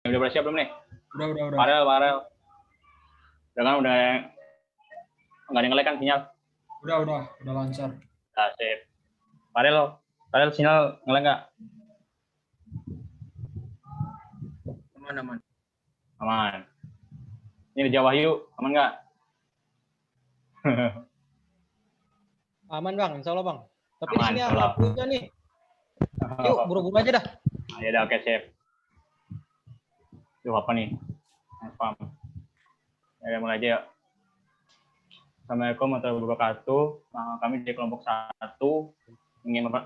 Udah pada siap belum nih? Udah. Farel. Udah kan, udah nggak ada yang nge-lag kan sinyal? Udah lancar. Nah, sip. Farel sinyal nge-lag nggak? Aman. Ini di Jawa Wahyu, aman nggak? Aman bang, insya Allah bang. Tapi Aman, di sini insya Allah. lampunya nih. Yuk, buru-buru aja dah. Ya udah, oke, sip. Itu apa nih? Paham. Ya, mulai aja ya. Assalamualaikum warahmatullahi wabarakatuh. Kami di kelompok 1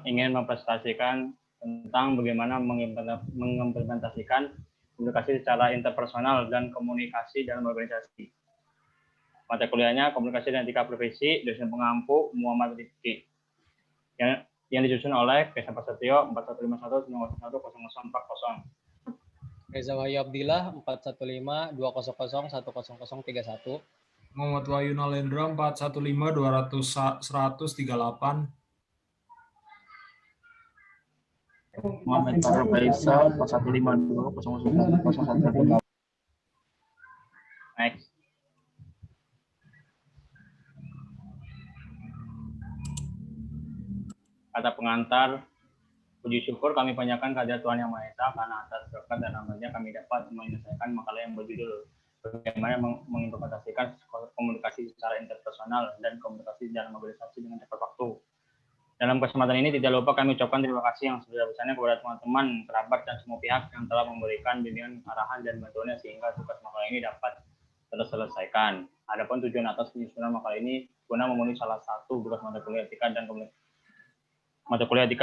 ingin mempresentasikan tentang bagaimana mengimplementasikan komunikasi secara interpersonal dan komunikasi dalam organisasi. Mata kuliahnya Komunikasi dan Etika Profesi, dosen pengampu Muhammad Rizky. Yang disusun oleh Kesa Prasetyo 4151 Reza Wahyu Abdillah 415-200-10031. Muhammad Wahyu Nalendra 415-200-138. Muhammad Farul Faisal 4152001. Next. Kata pengantar, puji syukur kami panjatkan kehadirat Tuhan Yang Maha Esa karena atas berkat dan rahmat-Nya kami dapat menyelesaikan makalah yang berjudul bagaimana mengimplementasikan komunikasi secara interpersonal dan komunikasi dalam organisasi dengan tepat waktu. Dalam kesempatan ini tidak lupa kami ucapkan terima kasih yang sebesar-besarnya kepada teman-teman, kerabat, dan semua pihak yang telah memberikan bimbingan, arahan, dan bantuannya sehingga tugas makalah ini dapat terselesaikan. Adapun tujuan atas penyusunan makalah ini guna memenuhi salah satu tugas mata kuliah etika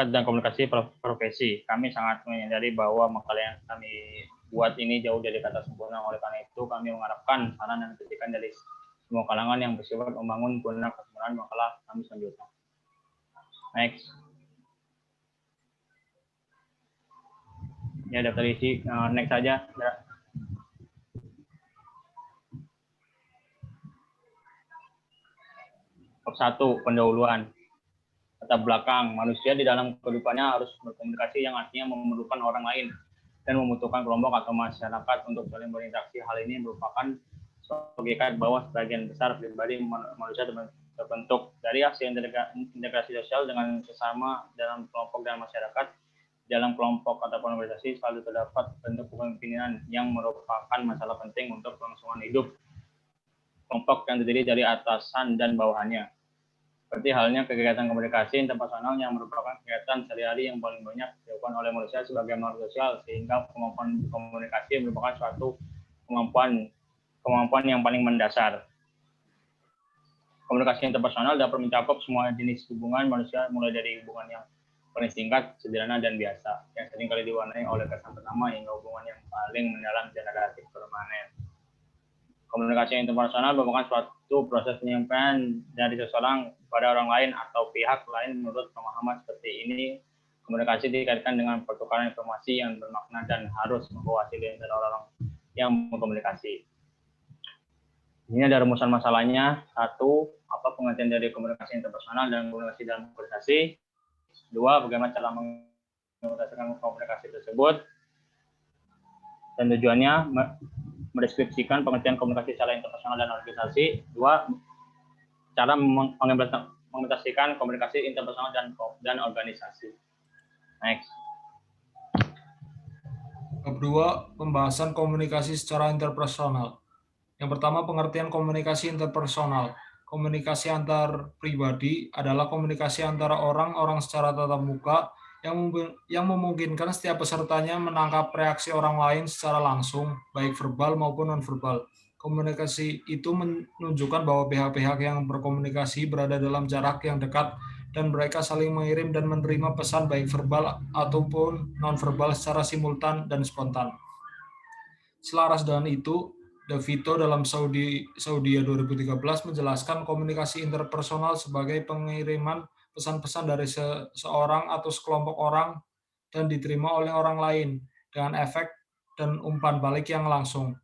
dan komunikasi profesi. Kami sangat menyadari bahwa makalah yang kami buat ini jauh dari kata sempurna. Oleh karena itu, kami mengharapkan saran dan kritikan dari semua kalangan yang bersifat membangun guna kesempurnaan makalah kami selanjutnya. Next. Ya, daftar isi. Next saja. Bab 1, pendahuluan. Latar belakang, manusia di dalam kehidupannya harus berkomunikasi yang artinya memerlukan orang lain dan membutuhkan kelompok atau masyarakat untuk saling berinteraksi. Hal ini merupakan sebagai bahwa sebagian besar pribadi manusia terbentuk dari hasil integrasi sosial dengan sesama dalam kelompok dan masyarakat. Dalam kelompok atau organisasi selalu terdapat bentuk kepemimpinan yang merupakan masalah penting untuk kelangsungan hidup kelompok yang terdiri dari atasan dan bawahannya. Seperti halnya kegiatan komunikasi interpersonal yang merupakan kegiatan sehari-hari yang paling banyak dilakukan oleh manusia sebagai makhluk sosial, sehingga kemampuan komunikasi merupakan suatu kemampuan yang paling mendasar. Komunikasi interpersonal dapat mencakup semua jenis hubungan manusia, mulai dari hubungan yang paling singkat, sederhana, dan biasa, yang seringkali diwarnai oleh kesan pertama hingga hubungan yang paling mendalam dan relatif permanen. Komunikasi interpersonal merupakan suatu proses penyampaian dari seseorang pada orang lain atau pihak lain menurut pemahaman seperti ini. Komunikasi dikaitkan dengan pertukaran informasi yang bermakna dan harus membawa hasil dari orang yang mengkomunikasi. Ini ada rumusan masalahnya. 1. Apa pengertian dari komunikasi interpersonal dan komunikasi dalam organisasi? 2. Bagaimana cara mengimplementasikan komunikasi tersebut? Dan tujuannya mendeskripsikan pengertian komunikasi secara interpersonal dan organisasi. 2. Cara mengimplementasikan komunikasi interpersonal dan organisasi. Next. Bab 2, pembahasan komunikasi secara interpersonal. Yang pertama, pengertian komunikasi interpersonal. Komunikasi antar pribadi adalah komunikasi antara orang-orang secara tatap muka yang memungkinkan setiap pesertanya menangkap reaksi orang lain secara langsung, baik verbal maupun non-verbal. Komunikasi itu menunjukkan bahwa pihak-pihak yang berkomunikasi berada dalam jarak yang dekat dan mereka saling mengirim dan menerima pesan baik verbal ataupun non-verbal secara simultan dan spontan. Selaras dengan itu, De Vito dalam Saudia 2013 menjelaskan komunikasi interpersonal sebagai pengiriman pesan-pesan dari seorang atau sekelompok orang dan diterima oleh orang lain dengan efek dan umpan balik yang langsung.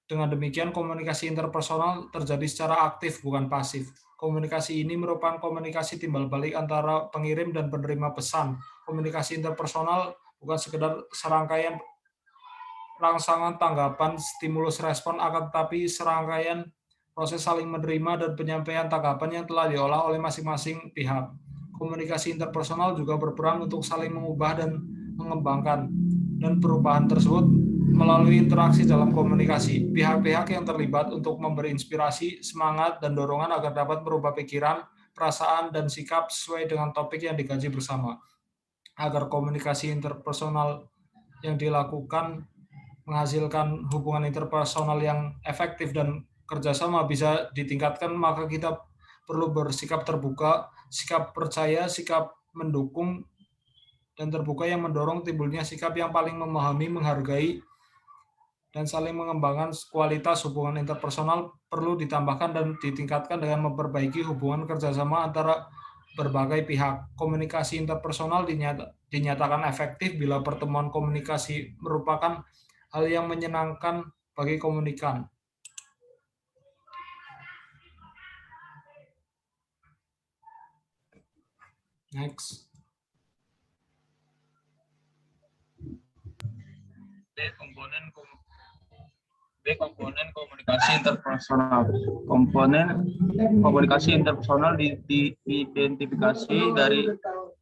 Dengan demikian, komunikasi interpersonal terjadi secara aktif, bukan pasif. Komunikasi ini merupakan komunikasi timbal balik antara pengirim dan penerima pesan. Komunikasi interpersonal bukan sekedar serangkaian rangsangan tanggapan stimulus respon, akan tetapi serangkaian proses saling menerima dan penyampaian tanggapan yang telah diolah oleh masing-masing pihak. Komunikasi interpersonal juga berperan untuk saling mengubah dan mengembangkan, dan perubahan tersebut melalui interaksi dalam komunikasi. Pihak-pihak yang terlibat untuk memberi inspirasi, semangat, dan dorongan agar dapat merubah pikiran, perasaan, dan sikap sesuai dengan topik yang dikaji bersama. Agar komunikasi interpersonal yang dilakukan menghasilkan hubungan interpersonal yang efektif dan kerjasama bisa ditingkatkan, maka kita perlu bersikap terbuka, sikap percaya, sikap mendukung, dan terbuka yang mendorong timbulnya sikap yang paling memahami, menghargai, dan saling mengembangkan kualitas hubungan interpersonal perlu ditambahkan dan ditingkatkan dengan memperbaiki hubungan kerjasama antara berbagai pihak. Komunikasi interpersonal dinyatakan efektif bila pertemuan komunikasi merupakan hal yang menyenangkan bagi komunikan. Next. Komponen komunikasi interpersonal. Komponen komunikasi interpersonal diidentifikasi dari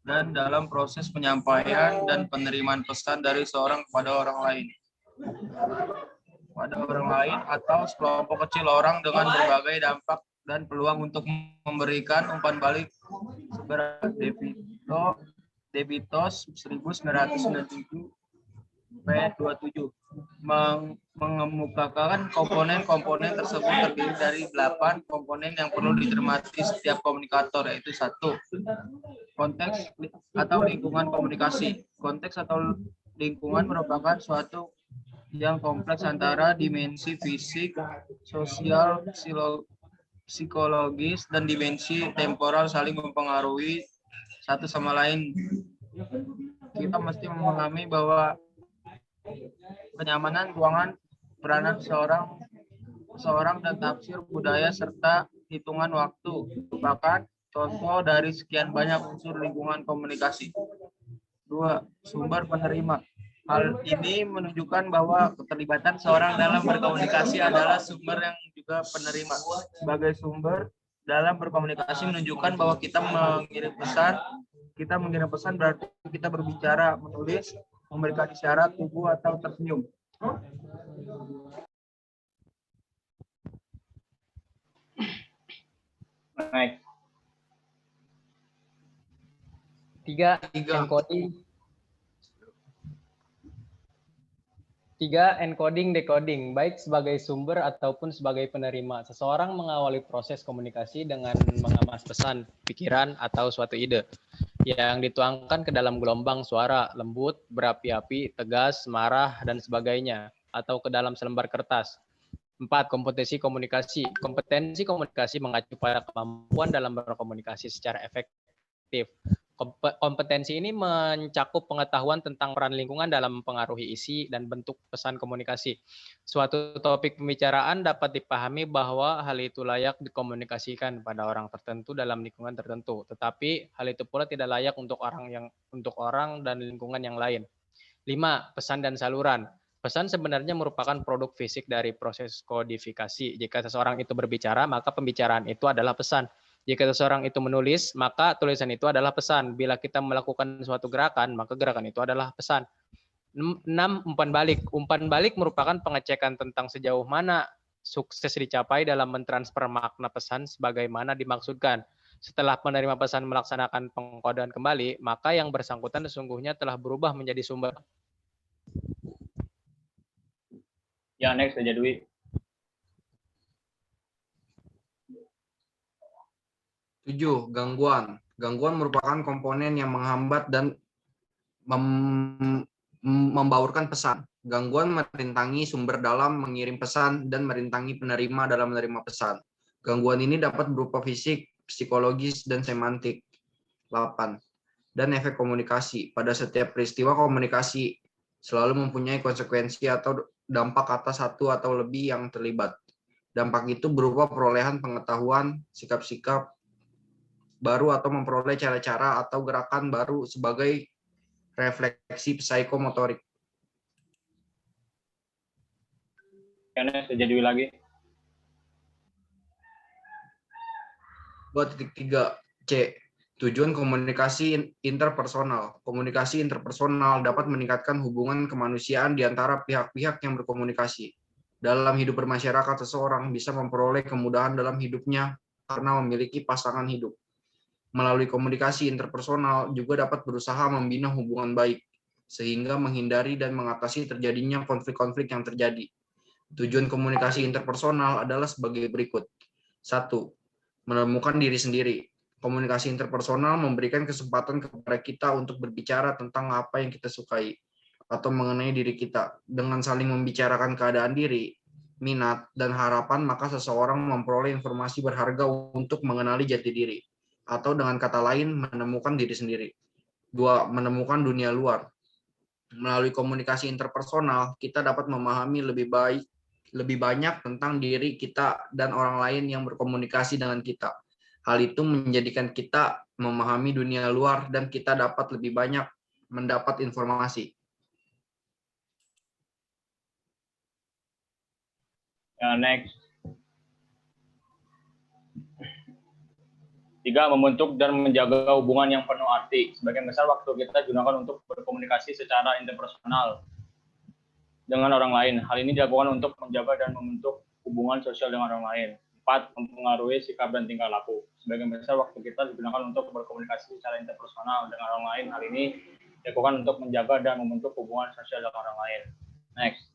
dan dalam proses penyampaian dan penerimaan pesan dari seorang kepada orang lain. Atau sekelompok kecil orang dengan berbagai dampak dan peluang untuk memberikan umpan balik. Debitos 1997 P27 mengemukakan komponen-komponen tersebut terdiri dari 8 komponen yang perlu dicermati setiap komunikator, yaitu 1. Konteks atau lingkungan komunikasi. Konteks atau lingkungan merupakan suatu yang kompleks antara dimensi fisik, sosial, psikologis, dan dimensi temporal saling mempengaruhi satu sama lain. Kita mesti memahami bahwa kenyamanan ruangan, peranan seorang dan tafsir budaya serta hitungan waktu merupakan contoh dari sekian banyak unsur lingkungan komunikasi. 2. Sumber penerima. Hal ini menunjukkan bahwa keterlibatan seorang dalam berkomunikasi adalah sumber yang juga penerima. Sebagai sumber dalam berkomunikasi menunjukkan bahwa kita mengirim pesan berarti kita berbicara, menulis, memberikan isyarat tubuh atau tersenyum. Next. 3. Encoding decoding, baik sebagai sumber ataupun sebagai penerima. Seseorang mengawali proses komunikasi dengan mengemas pesan, pikiran, atau suatu ide yang dituangkan ke dalam gelombang suara, lembut, berapi-api, tegas, marah, dan sebagainya, atau ke dalam selembar kertas. 4. Kompetensi komunikasi. Kompetensi komunikasi mengacu pada kemampuan dalam berkomunikasi secara efektif. Kompetensi ini mencakup pengetahuan tentang peran lingkungan dalam mempengaruhi isi dan bentuk pesan komunikasi. Suatu topik pembicaraan dapat dipahami bahwa hal itu layak dikomunikasikan pada orang tertentu dalam lingkungan tertentu, tetapi hal itu pula tidak layak untuk orang dan lingkungan yang lain. 5. Pesan dan saluran. Pesan sebenarnya merupakan produk fisik dari proses kodifikasi. Jika seseorang itu berbicara, maka pembicaraan itu adalah pesan. Jika seseorang itu menulis, maka tulisan itu adalah pesan. Bila kita melakukan suatu gerakan, maka gerakan itu adalah pesan. 6. Umpan balik. Umpan balik merupakan pengecekan tentang sejauh mana sukses dicapai dalam mentransfer makna pesan sebagaimana dimaksudkan. Setelah penerima pesan melaksanakan pengkodean kembali, maka yang bersangkutan sesungguhnya telah berubah menjadi sumber. Ya, next aja Dwi. 7. Gangguan. Gangguan merupakan komponen yang menghambat dan membaurkan pesan. Gangguan merintangi sumber dalam mengirim pesan dan merintangi penerima dalam menerima pesan. Gangguan ini dapat berupa fisik, psikologis, dan semantik. 8. Dan efek komunikasi. Pada setiap peristiwa komunikasi selalu mempunyai konsekuensi atau dampak atas satu atau lebih yang terlibat. Dampak itu berupa perolehan pengetahuan, sikap-sikap baru atau memperoleh cara-cara atau gerakan baru sebagai refleksi psikomotorik. Karena terjadi lagi. 2.3 C. Tujuan komunikasi interpersonal. Komunikasi interpersonal dapat meningkatkan hubungan kemanusiaan di antara pihak-pihak yang berkomunikasi. Dalam hidup bermasyarakat, seseorang bisa memperoleh kemudahan dalam hidupnya karena memiliki pasangan hidup. Melalui komunikasi interpersonal juga dapat berusaha membina hubungan baik, sehingga menghindari dan mengatasi terjadinya konflik-konflik yang terjadi. Tujuan komunikasi interpersonal adalah sebagai berikut. 1. Menemukan diri sendiri. Komunikasi interpersonal memberikan kesempatan kepada kita untuk berbicara tentang apa yang kita sukai atau mengenai diri kita. Dengan saling membicarakan keadaan diri, minat, dan harapan, maka seseorang memperoleh informasi berharga untuk mengenali jati diri, atau dengan kata lain, menemukan diri sendiri. 2. Menemukan dunia luar. Melalui komunikasi interpersonal, kita dapat memahami lebih banyak tentang diri kita dan orang lain yang berkomunikasi dengan kita. Hal itu menjadikan kita memahami dunia luar dan kita dapat lebih banyak mendapat informasi. Ya, next. 3. Membentuk dan menjaga hubungan yang penuh arti. Sebagian besar waktu kita gunakan untuk berkomunikasi secara interpersonal dengan orang lain. Hal ini dilakukan untuk menjaga dan membentuk hubungan sosial dengan orang lain. 4. Mempengaruhi sikap dan tingkah laku. Sebagian besar waktu kita digunakan untuk berkomunikasi secara interpersonal dengan orang lain. Hal ini dilakukan untuk menjaga dan membentuk hubungan sosial dengan orang lain. Next.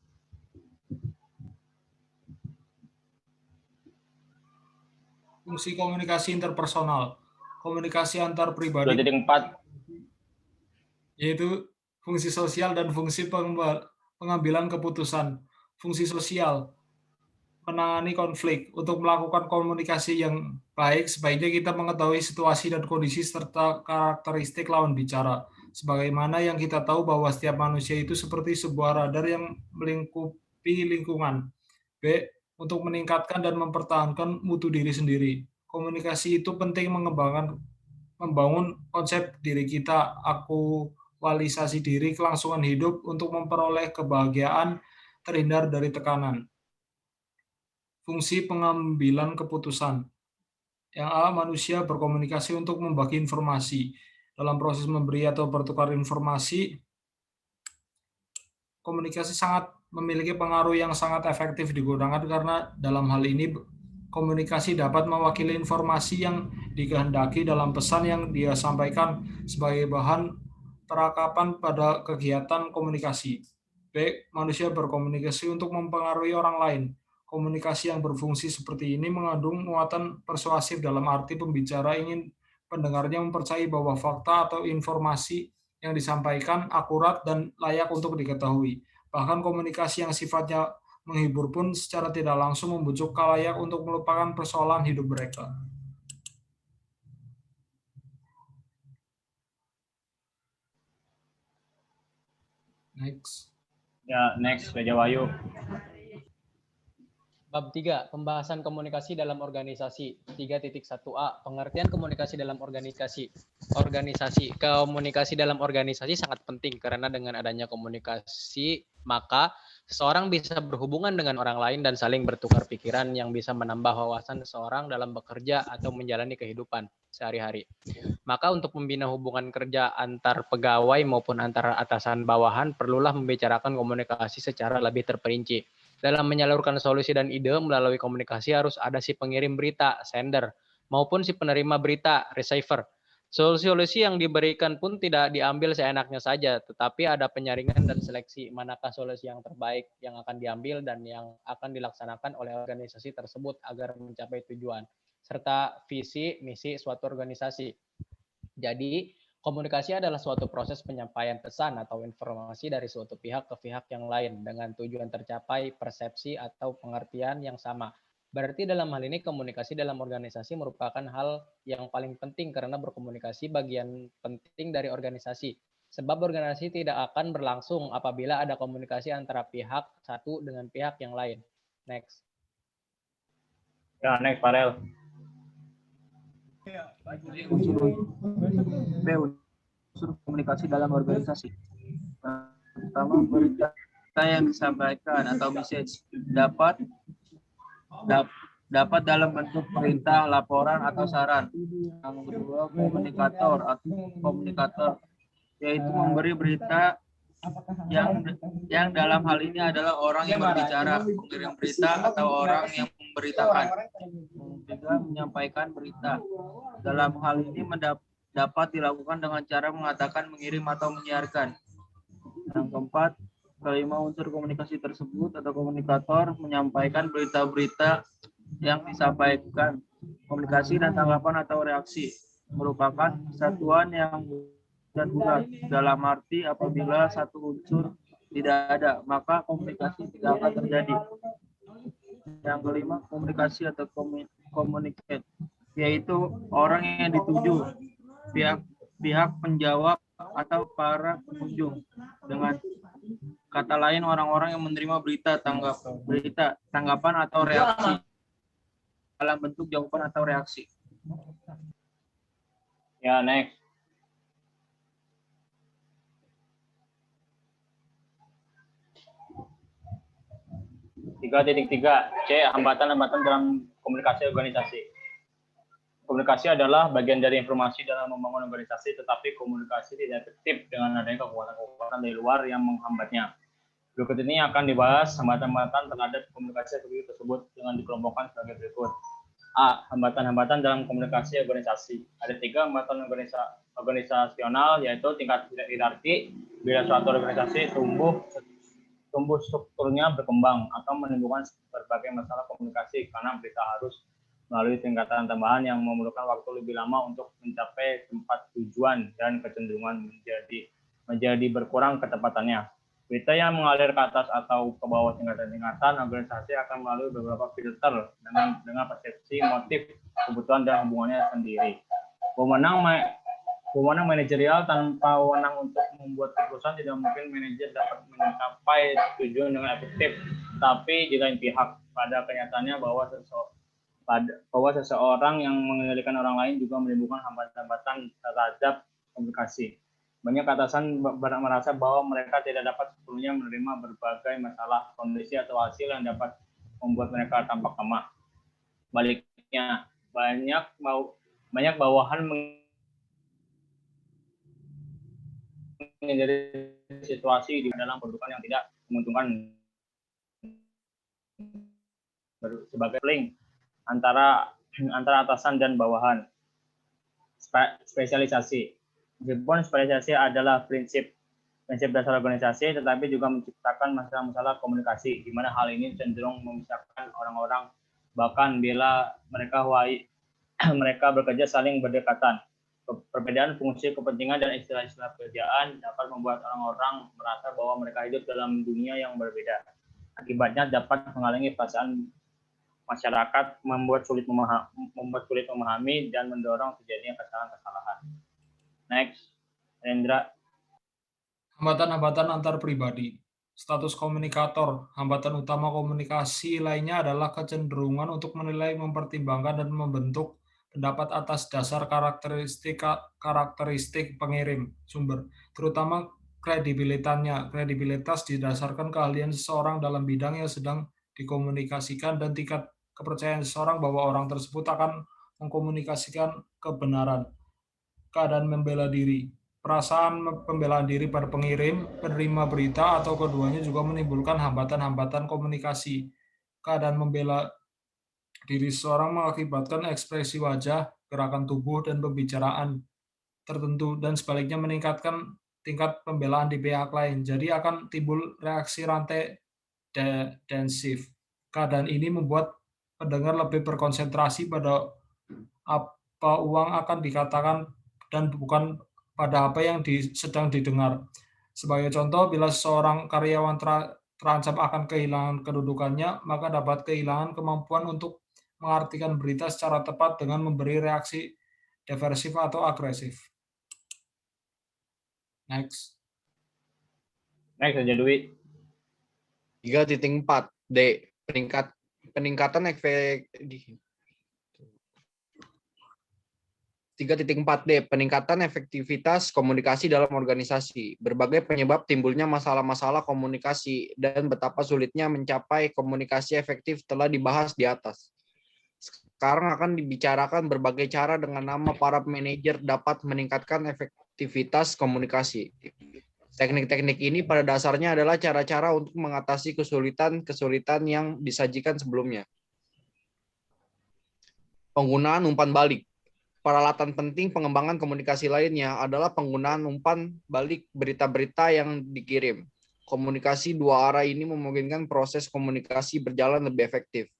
Fungsi komunikasi interpersonal. Komunikasi antar pribadi 2.4. yaitu fungsi sosial dan fungsi pengambilan keputusan. Fungsi sosial, menangani konflik. Untuk melakukan komunikasi yang baik, sebaiknya kita mengetahui situasi dan kondisi serta karakteristik lawan bicara. Sebagaimana yang kita tahu bahwa setiap manusia itu seperti sebuah radar yang melingkupi lingkungan. B. Untuk meningkatkan dan mempertahankan mutu diri sendiri. Komunikasi itu penting membangun konsep diri kita, aktualisasi diri, kelangsungan hidup untuk memperoleh kebahagiaan, terhindar dari tekanan. Fungsi pengambilan keputusan. Yang A, manusia berkomunikasi untuk membagi informasi. Dalam proses memberi atau bertukar informasi, komunikasi sangat memiliki pengaruh yang sangat efektif digunakan karena dalam hal ini komunikasi dapat mewakili informasi yang dikehendaki dalam pesan yang dia sampaikan sebagai bahan perakapan pada kegiatan komunikasi. B. Manusia berkomunikasi untuk mempengaruhi orang lain. Komunikasi yang berfungsi seperti ini mengandung muatan persuasif dalam arti pembicara ingin pendengarnya mempercayai bahwa fakta atau informasi yang disampaikan akurat dan layak untuk diketahui. Bahkan komunikasi yang sifatnya menghibur pun secara tidak langsung membujuk khalayak untuk melupakan persoalan hidup mereka. Next. Ya, next, Raja Wahyu. Bab 3, pembahasan komunikasi dalam organisasi. 3.1a, pengertian komunikasi dalam organisasi. Komunikasi dalam organisasi sangat penting karena dengan adanya komunikasi, maka seseorang bisa berhubungan dengan orang lain dan saling bertukar pikiran yang bisa menambah wawasan seseorang dalam bekerja atau menjalani kehidupan sehari-hari. Maka untuk membina hubungan kerja antar pegawai maupun antar atasan bawahan, perlulah membicarakan komunikasi secara lebih terperinci. Dalam menyalurkan solusi dan ide melalui komunikasi harus ada si pengirim berita, sender, maupun si penerima berita, receiver. Solusi yang diberikan pun tidak diambil seenaknya saja, tetapi ada penyaringan dan seleksi manakah solusi yang terbaik yang akan diambil dan yang akan dilaksanakan oleh organisasi tersebut agar mencapai tujuan, serta visi, misi suatu organisasi. Jadi, komunikasi adalah suatu proses penyampaian pesan atau informasi dari suatu pihak ke pihak yang lain dengan tujuan tercapai persepsi atau pengertian yang sama. Berarti dalam hal ini komunikasi dalam organisasi merupakan hal yang paling penting karena berkomunikasi bagian penting dari organisasi. Sebab organisasi tidak akan berlangsung apabila ada komunikasi antara pihak satu dengan pihak yang lain. Next. Ya, next, Farel. B. Unsur komunikasi dalam organisasi. Pertama, yang disampaikan atau message dapat dalam bentuk perintah, laporan, atau saran. Yang kedua, komunikator yaitu memberi berita yang dalam hal ini adalah orang yang berbicara, pengirim berita, atau orang yang memberitakan. Ketiga, menyampaikan berita. Dalam hal ini dapat dilakukan dengan cara mengatakan, mengirim, atau menyiarkan. Yang keempat, kelima unsur komunikasi tersebut atau komunikator menyampaikan berita-berita yang disampaikan. Komunikasi dan tanggapan atau reaksi merupakan kesatuan yang dan bulat. Dalam arti apabila satu unsur tidak ada, maka komunikasi tidak akan terjadi. Yang kelima, komunikasi atau communicate, yaitu orang yang dituju, pihak penjawab atau para pengunjung. Dengan kata lain, orang-orang yang menerima berita, tanggapan atau reaksi dalam bentuk jawaban atau reaksi. Ya, next. 3.3 C. Hambatan-hambatan dalam komunikasi organisasi. Komunikasi adalah bagian dari informasi dalam membangun organisasi, tetapi komunikasi tidak efektif dengan adanya kekuatan-kekuatan dari luar yang menghambatnya. Berikut ini akan dibahas hambatan-hambatan terhadap komunikasi tersebut dengan dikelompokkan sebagai berikut. A. Hambatan-hambatan dalam komunikasi organisasi. Ada 3 hambatan organisasional, yaitu tingkat hierarki. Bila suatu organisasi tumbuh strukturnya berkembang atau menimbulkan berbagai masalah komunikasi karena berita harus melalui tingkatan tambahan yang memerlukan waktu lebih lama untuk mencapai tempat tujuan dan kecenderungan menjadi berkurang ketepatannya. Berita yang mengalir ke atas atau ke bawah tingkatan-tingkatan organisasi akan melalui beberapa filter dengan persepsi, motif, kebutuhan, dan hubungannya sendiri. Wewenang manajerial tanpa wewenang untuk membuat keputusan, tidak mungkin manajer dapat mencapai tujuan dengan efektif. Tapi di lain pihak, pada kenyataannya bahwa seseorang yang mengendalikan orang lain juga menimbulkan hambatan-hambatan terhadap komunikasi. Banyak atasan merasa bahwa mereka tidak dapat sepenuhnya menerima berbagai masalah, kondisi, atau hasil yang dapat membuat mereka tampak lemah. Baliknya, banyak bawahan menjadi situasi di dalam kedudukan yang tidak menguntungkan sebagai link antara atasan dan bawahan. Spesialisasi. Meskipun spesialisasi adalah prinsip dasar organisasi, tetapi juga menciptakan masalah-masalah komunikasi, di mana hal ini cenderung memisahkan orang-orang, bahkan bila mereka bekerja saling berdekatan. Perbedaan fungsi kepentingan dan istilah-istilah pekerjaan dapat membuat orang-orang merasa bahwa mereka hidup dalam dunia yang berbeda. Akibatnya dapat menghalangi perasaan masyarakat, membuat sulit memahami dan mendorong terjadinya kesalahan-kesalahan. Next, Rendra. Hambatan-hambatan antar pribadi. Status komunikator. Hambatan utama komunikasi lainnya adalah kecenderungan untuk menilai, mempertimbangkan, dan membentuk pendapat atas dasar karakteristik pengirim sumber, terutama kredibilitasnya. Kredibilitas didasarkan keahlian seseorang dalam bidang yang sedang dikomunikasikan dan tingkat kepercayaan seseorang bahwa orang tersebut akan mengkomunikasikan kebenaran. Keadaan membela diri. Perasaan pembelaan diri pada pengirim, penerima berita, atau keduanya juga menimbulkan hambatan-hambatan komunikasi. Keadaan membela diri seseorang mengakibatkan ekspresi wajah, gerakan tubuh, dan pembicaraan tertentu, dan sebaliknya meningkatkan tingkat pembelaan di pihak lain. Jadi akan timbul reaksi rantai defensif. Keadaan ini membuat pendengar lebih berkonsentrasi pada apa uang akan dikatakan dan bukan pada apa yang sedang didengar. Sebagai contoh, bila seorang karyawan terancam akan kehilangan kedudukannya, maka dapat kehilangan kemampuan untuk mengartikan berita secara tepat dengan memberi reaksi defensif atau agresif. Next. Next aja Dwi. 3.4 D. Peningkatan efek 3.4D, peningkatan efektivitas komunikasi dalam organisasi. Berbagai penyebab timbulnya masalah-masalah komunikasi dan betapa sulitnya mencapai komunikasi efektif telah dibahas di atas. Sekarang akan dibicarakan berbagai cara dengan nama para manajer dapat meningkatkan efektivitas komunikasi. Teknik-teknik ini pada dasarnya adalah cara-cara untuk mengatasi kesulitan-kesulitan yang disajikan sebelumnya. Penggunaan umpan balik. Peralatan penting pengembangan komunikasi lainnya adalah penggunaan umpan balik berita-berita yang dikirim. Komunikasi dua arah ini memungkinkan proses komunikasi berjalan lebih efektif.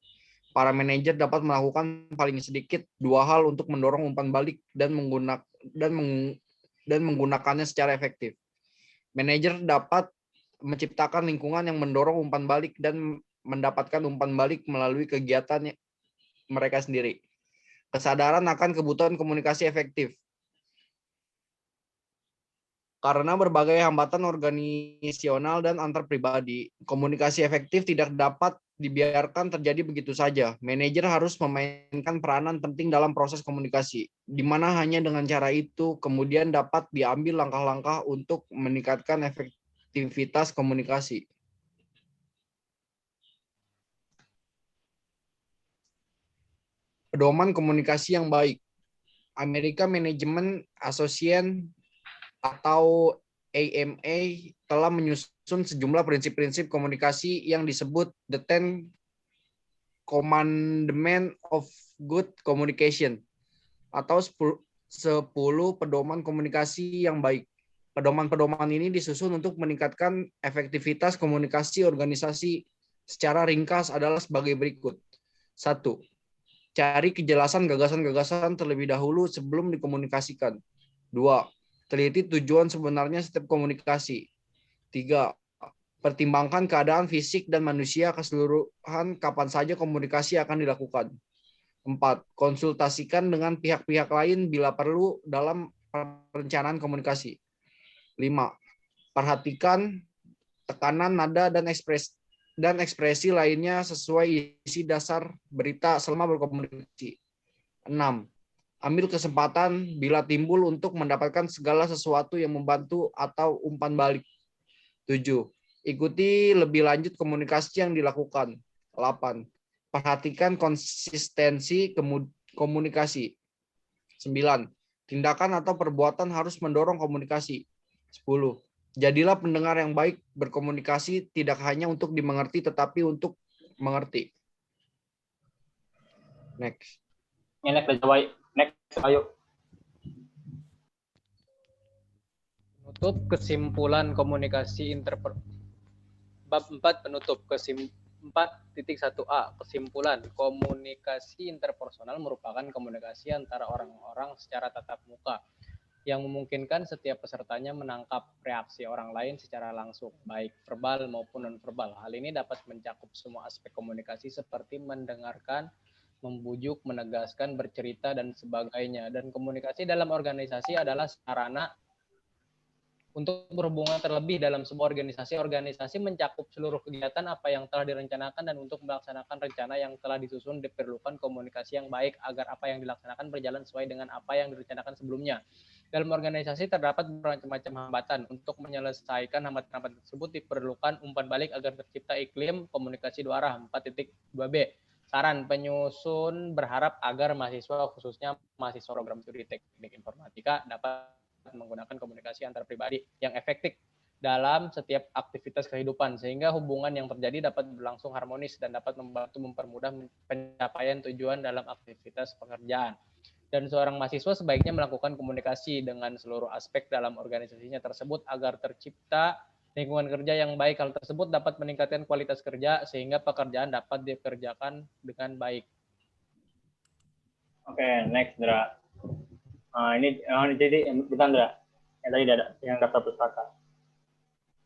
Para manajer dapat melakukan paling sedikit 2 hal untuk mendorong umpan balik dan menggunakannya secara efektif. Manajer dapat menciptakan lingkungan yang mendorong umpan balik dan mendapatkan umpan balik melalui kegiatan mereka sendiri. Kesadaran akan kebutuhan komunikasi efektif. Karena berbagai hambatan organisasional dan antar pribadi, komunikasi efektif tidak dapat dibiarkan terjadi begitu saja. Manajer harus memainkan peranan penting dalam proses komunikasi, di mana hanya dengan cara itu kemudian dapat diambil langkah-langkah untuk meningkatkan efektivitas komunikasi. Pedoman komunikasi yang baik. American Management Association atau AMA telah menyusun sejumlah prinsip-prinsip komunikasi yang disebut The 10 Commandments of Good Communication atau 10 pedoman komunikasi yang baik. Pedoman-pedoman ini disusun untuk meningkatkan efektivitas komunikasi organisasi. Secara ringkas adalah sebagai berikut. 1. Cari kejelasan gagasan-gagasan terlebih dahulu sebelum dikomunikasikan. 2. Teliti tujuan sebenarnya setiap komunikasi. 3. Pertimbangkan keadaan fisik dan manusia keseluruhan kapan saja komunikasi akan dilakukan. 4. Konsultasikan dengan pihak-pihak lain bila perlu dalam perencanaan komunikasi. 5. Perhatikan tekanan, nada, dan ekspresi lainnya sesuai isi dasar berita selama berkomunikasi. 6. Ambil kesempatan bila timbul untuk mendapatkan segala sesuatu yang membantu atau umpan balik. 7. Ikuti lebih lanjut komunikasi yang dilakukan. 8. Perhatikan konsistensi komunikasi. 9. Tindakan atau perbuatan harus mendorong komunikasi. 10. Jadilah pendengar yang baik, berkomunikasi tidak hanya untuk dimengerti tetapi untuk mengerti. Next. Next, ayo. Penutup kesimpulan komunikasi bab 4 penutup 4.1a kesimpulan komunikasi interpersonal merupakan komunikasi antara orang-orang secara tatap muka yang memungkinkan setiap pesertanya menangkap reaksi orang lain secara langsung, baik verbal maupun non-verbal. Hal ini dapat mencakup semua aspek komunikasi seperti mendengarkan, membujuk, menegaskan, bercerita, dan sebagainya. Dan komunikasi dalam organisasi adalah sarana untuk berhubungan terlebih dalam sebuah organisasi. Organisasi mencakup seluruh kegiatan apa yang telah direncanakan, dan untuk melaksanakan rencana yang telah disusun diperlukan komunikasi yang baik agar apa yang dilaksanakan berjalan sesuai dengan apa yang direncanakan sebelumnya. Dalam organisasi terdapat bermacam-macam hambatan. Untuk menyelesaikan hambatan-hambatan tersebut diperlukan umpan balik agar tercipta iklim komunikasi dua arah. 4.2b. Saran penyusun berharap agar mahasiswa, khususnya mahasiswa program studi teknik informatika, dapat menggunakan komunikasi antar pribadi yang efektif dalam setiap aktivitas kehidupan, sehingga hubungan yang terjadi dapat berlangsung harmonis dan dapat membantu mempermudah pencapaian tujuan dalam aktivitas pekerjaan. Dan seorang mahasiswa sebaiknya melakukan komunikasi dengan seluruh aspek dalam organisasinya tersebut agar tercipta lingkungan kerja yang baik. Hal tersebut dapat meningkatkan kualitas kerja sehingga pekerjaan dapat dikerjakan dengan baik. Oke, next, Dra. Ini jadi bukan, Dra. Yang tadi ada yang daftar pustaka.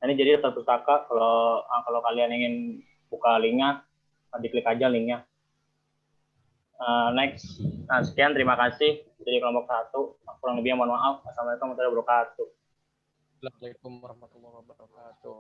Ini jadi daftar pustaka. Kalau kalian ingin buka linknya, diklik aja linknya. Next. Nah, sekian, terima kasih dari kelompok 1. Kurang lebihnya mohon maaf. Assalamualaikum warahmatullahi wabarakatuh. Assalamualaikum warahmatullahi wabarakatuh.